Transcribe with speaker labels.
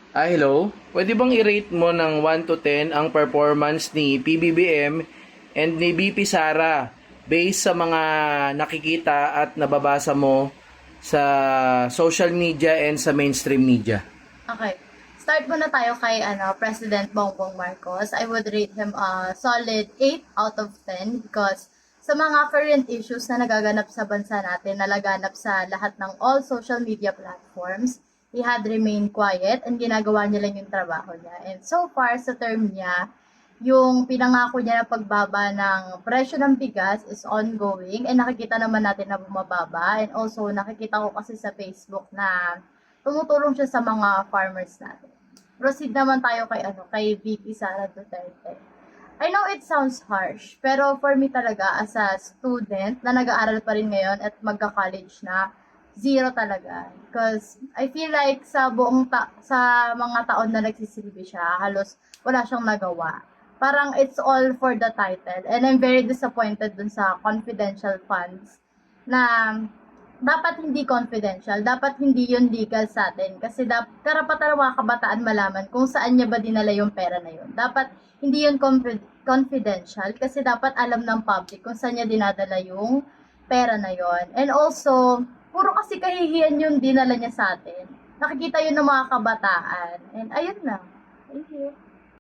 Speaker 1: Hello. Pwede bang i-rate mo ng 1 to 10 ang performance ni PBBM and ni BP Sara based sa mga nakikita at nababasa mo sa social media and sa mainstream media?
Speaker 2: Okay. Start muna tayo kay President Bongbong Marcos. I would rate him a solid 8 out of 10 because sa mga current issues na nagaganap sa bansa natin, nalaganap sa lahat ng all social media platforms, he had remained quiet and ginagawa niya lang yung trabaho niya. And so far sa term niya, yung pinangako niya na pagbaba ng presyo ng bigas is ongoing and nakikita naman natin na bumababa. And also nakikita ko kasi sa Facebook na tumutulong siya sa mga farmers natin. Proceed naman tayo kay VP Sara Duterte. I know it sounds harsh, pero for me talaga as a student na nag-aaral pa rin ngayon at magka-college na, zero talaga. Because I feel like sa mga taon na nagsisilbi siya, halos wala siyang nagawa. Parang it's all for the title. And I'm very disappointed dun sa confidential funds na dapat hindi confidential, dapat hindi yun legal sa atin kasi karapatan ng mga kabataan malaman kung saan niya ba dinala yung pera na yun. Dapat hindi yun confidential kasi dapat alam ng public kung saan niya dinadala yung pera na yun. And also, puro kasi kahihiyan yung dinala niya sa atin. Nakikita yun ng mga kabataan. And ayun na. Thank you.